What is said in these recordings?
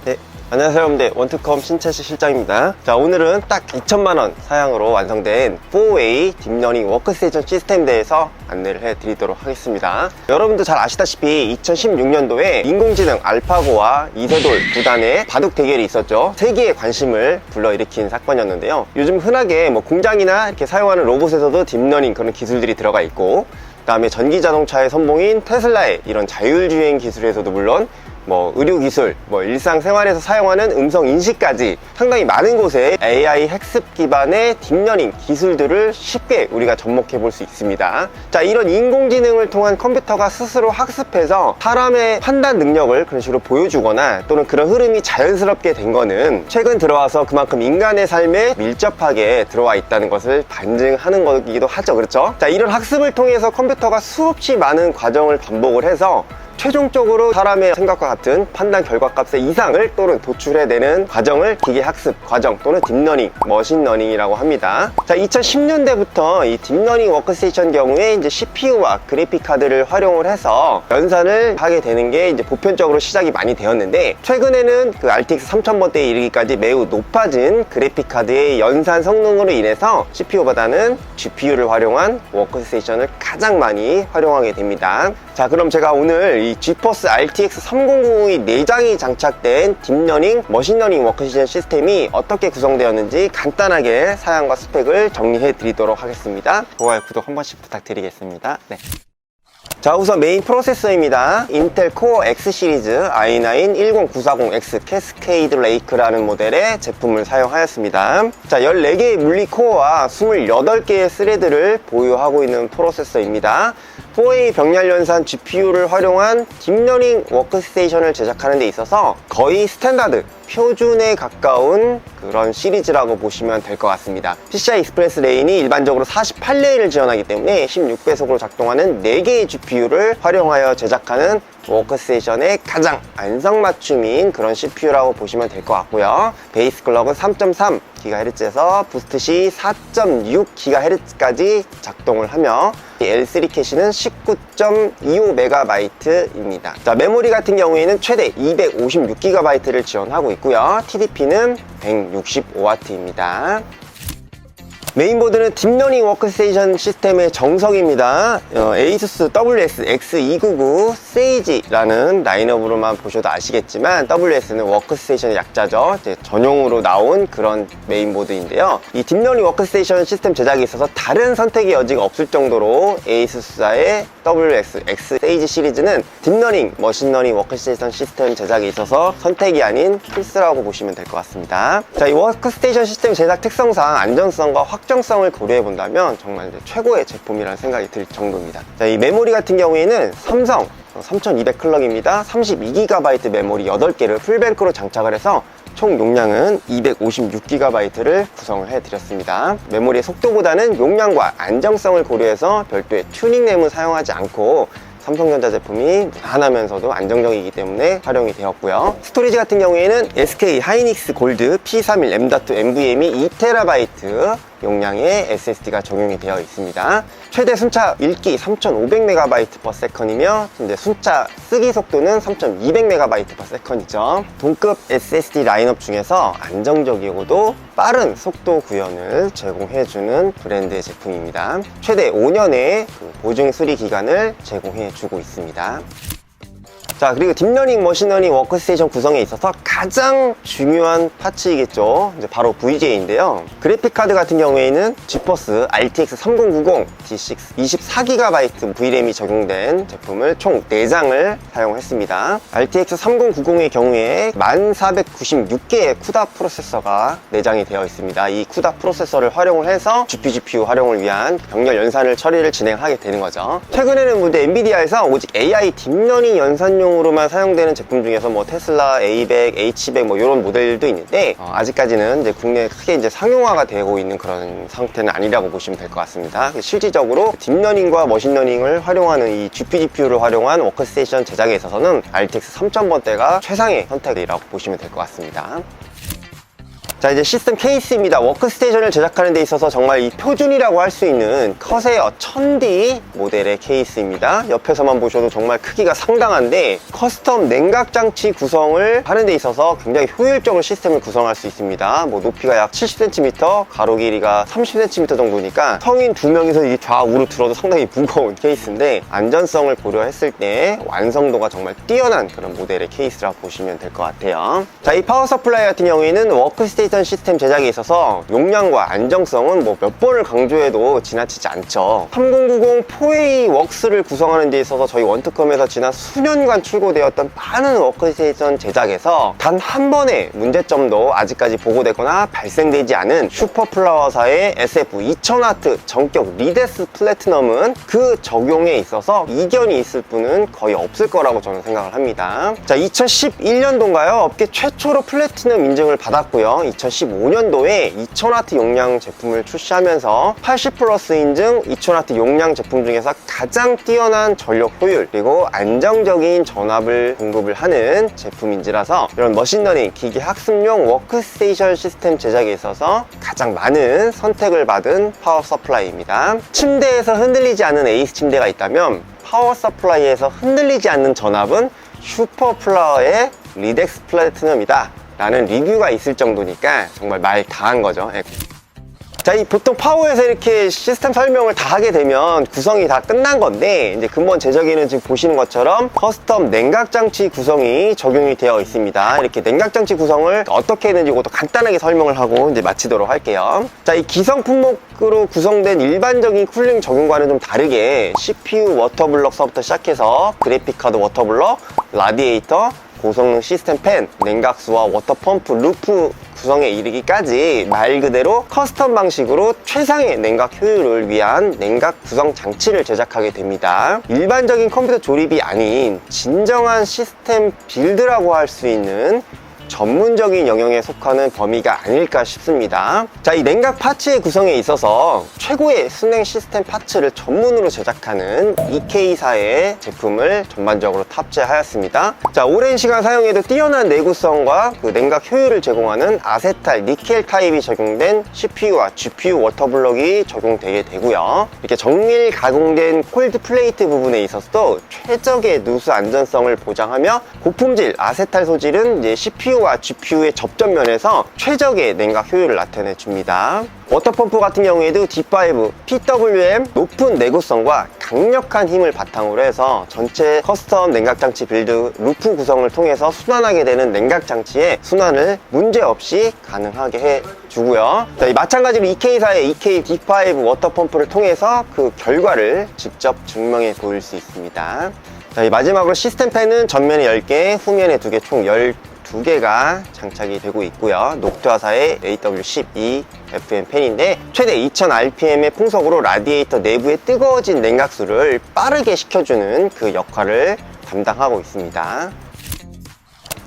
네, 안녕하세요 여러분들, 원투컴 신채식 실장입니다. 자, 오늘은 딱 2천만원 사양으로 완성된 4A 딥러닝 워크스테이션 시스템에 대해서 안내를 해드리도록 하겠습니다. 여러분도 잘 아시다시피 2016년도에 인공지능 알파고와 이세돌 구단의 바둑 대결이 있었죠. 세계의 관심을 불러일으킨 사건이었는데요. 요즘 흔하게 공장이나 이렇게 사용하는 로봇에서도 딥러닝 그런 기술들이 들어가 있고, 그 다음에 전기자동차의 선봉인 테슬라의 이런 자율주행 기술에서도 물론 의료기술, 일상생활에서 사용하는 음성인식까지 상당히 많은 곳에 AI 학습 기반의 딥러닝 기술들을 쉽게 우리가 접목해 볼 수 있습니다. 자, 이런 인공지능을 통한 컴퓨터가 스스로 학습해서 사람의 판단 능력을 그런 식으로 보여주거나 또는 그런 흐름이 자연스럽게 된 거는 최근 들어와서 그만큼 인간의 삶에 밀접하게 들어와 있다는 것을 반증하는 거기도 하죠. 그렇죠? 자, 이런 학습을 통해서 컴퓨터가 수없이 많은 과정을 반복을 해서 최종적으로 사람의 생각과 같은 판단 결과값의 이상을 또는 도출해내는 과정을 기계학습 과정 또는 딥러닝, 머신러닝이라고 합니다. 자, 2010년대부터 이 딥러닝 워크스테이션 경우에 이제 CPU와 그래픽카드를 활용을 해서 연산을 하게 되는 게 이제 보편적으로 시작이 많이 되었는데, 최근에는 그 RTX 3000번대에 이르기까지 매우 높아진 그래픽카드의 연산 성능으로 인해서 CPU보다는 GPU를 활용한 워크스테이션을 가장 많이 활용하게 됩니다. 자, 그럼 제가 오늘 이 지포스 RTX 3090의 내장이 장착된 딥러닝, 머신러닝 워크스테이션 시스템이 어떻게 구성되었는지 간단하게 사양과 스펙을 정리해 드리도록 하겠습니다. 좋아요, 구독 한 번씩 부탁드리겠습니다. 네. 자, 우선 메인 프로세서입니다. 인텔 코어 X 시리즈 i9-10940X 캐스케이드 레이크라는 모델의 제품을 사용하였습니다. 자, 14개의 물리 코어와 28개의 스레드를 보유하고 있는 프로세서입니다. 4A 병렬 연산 GPU를 활용한 딥러닝 워크스테이션을 제작하는 데 있어서 거의 스탠다드, 표준에 가까운 그런 시리즈라고 보시면 될 것 같습니다. PCI 익스프레스 레인이 일반적으로 48레인을 지원하기 때문에 16배속으로 작동하는 4개의 GPU를 활용하여 제작하는 워크스테이션의 가장 안성맞춤인 그런 CPU라고 보시면 될 것 같고요. 베이스 클럭은 3.3GHz에서 부스트 시 4.6GHz까지 작동을 하며 L3 캐시는 19.25MB입니다. 자, 메모리 같은 경우에는 최대 256GB를 지원하고 있고요. TDP는 165W입니다. 메인보드는 딥러닝 워크스테이션 시스템의 정석입니다. ASUS WS-X299 세이지라는 라인업으로만 보셔도 아시겠지만, WS는 워크스테이션의 약자죠. 이제 전용으로 나온 그런 메인보드인데요. 이 딥러닝 워크스테이션 시스템 제작에 있어서 다른 선택의 여지가 없을 정도로 ASUS의 WS-X 세이지 시리즈는 딥러닝, 머신러닝 워크스테이션 시스템 제작에 있어서 선택이 아닌 필수라고 보시면 될 것 같습니다. 자, 이 워크스테이션 시스템 제작 특성상 안전성과 확정성을 고려해 본다면 정말 최고의 제품이라는 생각이 들 정도입니다. 자, 이 메모리 같은 경우에는 삼성 3200 클럭입니다. 32GB 메모리 8개를 풀뱅크로 장착을 해서 총 용량은 256GB를 구성을 해드렸습니다. 메모리의 속도보다는 용량과 안정성을 고려해서 별도의 튜닝램을 사용하지 않고 삼성전자 제품이 무난하면서도 안정적이기 때문에 활용이 되었고요. 스토리지 같은 경우에는 SK 하이닉스 골드 P31 M.2 NVMe 2TB 용량의 SSD가 적용이 되어 있습니다. 최대 순차 읽기 3500MB/s이며 이제 순차 쓰기 속도는 3200MB/s이죠. 동급 SSD 라인업 중에서 안정적이고도 빠른 속도 구현을 제공해주는 브랜드의 제품입니다. 최대 5년의 보증 수리 기간을 제공해주고 있습니다. 자, 그리고 딥러닝, 머신러닝 워크스테이션 구성에 있어서 가장 중요한 파츠이겠죠. 이제 바로 VGA인데요. 그래픽카드 같은 경우에는 지포스 RTX 3090 D6 24GB VRAM이 적용된 제품을 총 4장을 사용했습니다. RTX 3090의 경우에 1496개의 쿠다 프로세서가 내장이 되어 있습니다. 이 쿠다 프로세서를 활용을 해서 GPU 활용을 위한 병렬 연산을 처리를 진행하게 되는 거죠. 최근에는 엔비디아에서 오직 AI 딥러닝 연산용 으로만 사용되는 제품 중에서 테슬라 A100, H100 이런 모델도 있는데, 아직까지는 이제 국내에 크게 이제 상용화가 되고 있는 그런 상태는 아니라고 보시면 될 것 같습니다. 실질적으로 딥러닝과 머신러닝을 활용하는 이 GPU를 활용한 워크스테이션 제작에 있어서는 RTX 3000번대가 최상의 선택이라고 보시면 될 것 같습니다. 자, 이제 시스템 케이스입니다. 워크스테이션을 제작하는 데 있어서 정말 이 표준이라고 할 수 있는 커세어 1000D 모델의 케이스입니다. 옆에서만 보셔도 정말 크기가 상당한데 커스텀 냉각 장치 구성을 하는 데 있어서 굉장히 효율적으로 시스템을 구성할 수 있습니다. 뭐 높이가 약 70cm, 가로 길이가 30cm 정도니까 성인 2명이서 이 좌우로 들어도 상당히 무거운 케이스인데 안전성을 고려했을 때 완성도가 정말 뛰어난 그런 모델의 케이스라고 보시면 될 것 같아요. 자, 이 파워 서플라이 같은 경우에는 워크스테이션 시스템 제작에 있어서 용량과 안정성은 뭐 몇 번을 강조해도 지나치지 않죠. 3090 4A 웍스를 구성하는 데 있어서 저희 원투컴에서 지난 수년간 출고되었던 많은 워크스테이션 제작에서 단 한 번의 문제점도 아직까지 보고되거나 발생되지 않은 슈퍼플라워사의 SF2000W 전격 리데스 플래티넘은 그 적용에 있어서 이견이 있을 분은 거의 없을 거라고 저는 생각을 합니다. 자, 2011년도인가요? 업계 최초로 플래티넘 인증을 받았고요. 2015년도에 2000W 용량 제품을 출시하면서 80 플러스 인증 2000W 용량 제품 중에서 가장 뛰어난 전력 효율 그리고 안정적인 전압을 공급을 하는 제품인지라서 이런 머신러닝 기계 학습용 워크스테이션 시스템 제작에 있어서 가장 많은 선택을 받은 파워 서플라이입니다. 침대에서 흔들리지 않는 에이스 침대가 있다면 파워 서플라이에서 흔들리지 않는 전압은 슈퍼플라워의 리덱스 플래티넘이다 라는 리뷰가 있을 정도니까 정말 말 다 한 거죠. 자, 이 보통 파워에서 이렇게 시스템 설명을 다 하게 되면 구성이 다 끝난 건데 이제 근본 제작에는 지금 보시는 것처럼 커스텀 냉각 장치 구성이 적용이 되어 있습니다. 이렇게 냉각 장치 구성을 어떻게 했는지 이것도 간단하게 설명을 하고 이제 마치도록 할게요. 자, 이 기성 품목으로 구성된 일반적인 쿨링 적용과는 좀 다르게 CPU 워터블럭서부터 시작해서 그래픽카드 워터블럭, 라디에이터, 고성능 시스템 팬, 냉각수와 워터펌프, 루프 구성에 이르기까지 말 그대로 커스텀 방식으로 최상의 냉각 효율을 위한 냉각 구성 장치를 제작하게 됩니다. 일반적인 컴퓨터 조립이 아닌 진정한 시스템 빌드라고 할 수 있는 전문적인 영역에 속하는 범위가 아닐까 싶습니다. 자, 이 냉각 파츠의 구성에 있어서 최고의 순행 시스템 파츠를 전문으로 제작하는 EK사의 제품을 전반적으로 탑재하였습니다. 자, 오랜 시간 사용해도 뛰어난 내구성과 그 냉각 효율을 제공하는 아세탈 니켈 타입이 적용된 CPU와 GPU 워터블럭이 적용되게 되고요. 이렇게 정밀 가공된 콜드 플레이트 부분에 있어서도 최적의 누수 안전성을 보장하며 고품질 아세탈 소질은 이제 CPU 와 GPU의 접점면에서 최적의 냉각 효율을 나타내 줍니다. 워터펌프 같은 경우에도 D5, PWM 높은 내구성과 강력한 힘을 바탕으로 해서 전체 커스텀 냉각장치 빌드 루프 구성을 통해서 순환하게 되는 냉각장치의 순환을 문제없이 가능하게 해주고요. 자, 마찬가지로 EK사의 EK D5 워터펌프를 통해서 그 결과를 직접 증명해 보일 수 있습니다. 자, 마지막으로 시스템 팬은 전면에 10개, 후면에 2개, 총 12개가 장착이 되고 있고요. 녹투아사의 AW12 FM 팬인데 최대 2000rpm의 풍속으로 라디에이터 내부의 뜨거워진 냉각수를 빠르게 식혀주는 그 역할을 담당하고 있습니다.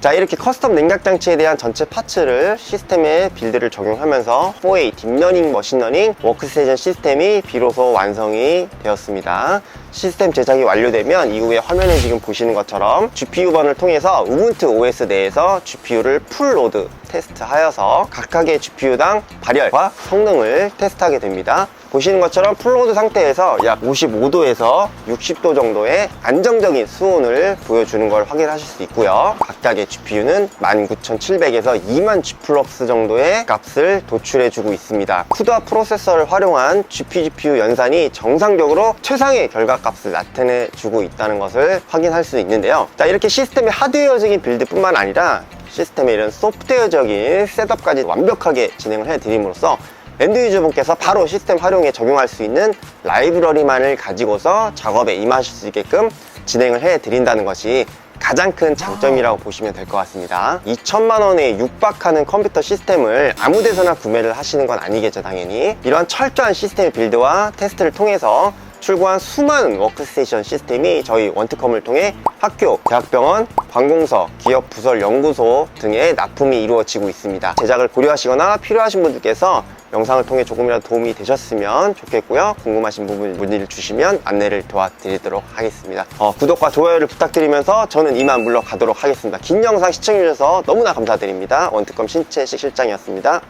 자, 이렇게 커스텀 냉각 장치에 대한 전체 파츠를 시스템에 빌드를 적용하면서 4A 딥러닝 머신러닝 워크스테이션 시스템이 비로소 완성이 되었습니다. 시스템 제작이 완료되면 이후에 화면에 지금 보시는 것처럼 GPU번을 통해서 우분투 OS 내에서 GPU를 풀로드 테스트하여서 각각의 GPU당 발열과 성능을 테스트하게 됩니다. 보시는 것처럼 풀로드 상태에서 약 55도에서 60도 정도의 안정적인 수온을 보여주는 걸 확인하실 수 있고요. 각각의 GPU는 19700에서 2만 G플럭스 정도의 값을 도출해주고 있습니다. CUDA 프로세서를 활용한 GPGPU 연산이 정상적으로 최상의 결과값을 나타내주고 있다는 것을 확인할 수 있는데요. 자, 이렇게 시스템의 하드웨어적인 빌드뿐만 아니라 시스템의 이런 소프트웨어적인 셋업까지 완벽하게 진행을 해드림으로써 엔드 유저분께서 바로 시스템 활용에 적용할 수 있는 라이브러리만을 가지고서 작업에 임하실 수 있게끔 진행을 해드린다는 것이 가장 큰 장점이라고 보시면 될 것 같습니다. 2천만 원에 육박하는 컴퓨터 시스템을 아무 데서나 구매를 하시는 건 아니겠죠, 당연히. 이러한 철저한 시스템 빌드와 테스트를 통해서 출고한 수많은 워크스테이션 시스템이 저희 원트컴을 통해 학교, 대학병원, 관공서, 기업 부설 연구소 등의 납품이 이루어지고 있습니다. 제작을 고려하시거나 필요하신 분들께서 영상을 통해 조금이라도 도움이 되셨으면 좋겠고요. 궁금하신 부분 문의를 주시면 안내를 도와드리도록 하겠습니다. 구독과 좋아요를 부탁드리면서 저는 이만 물러가도록 하겠습니다. 긴 영상 시청해주셔서 너무나 감사드립니다. 원트컴 신채식 실장이었습니다.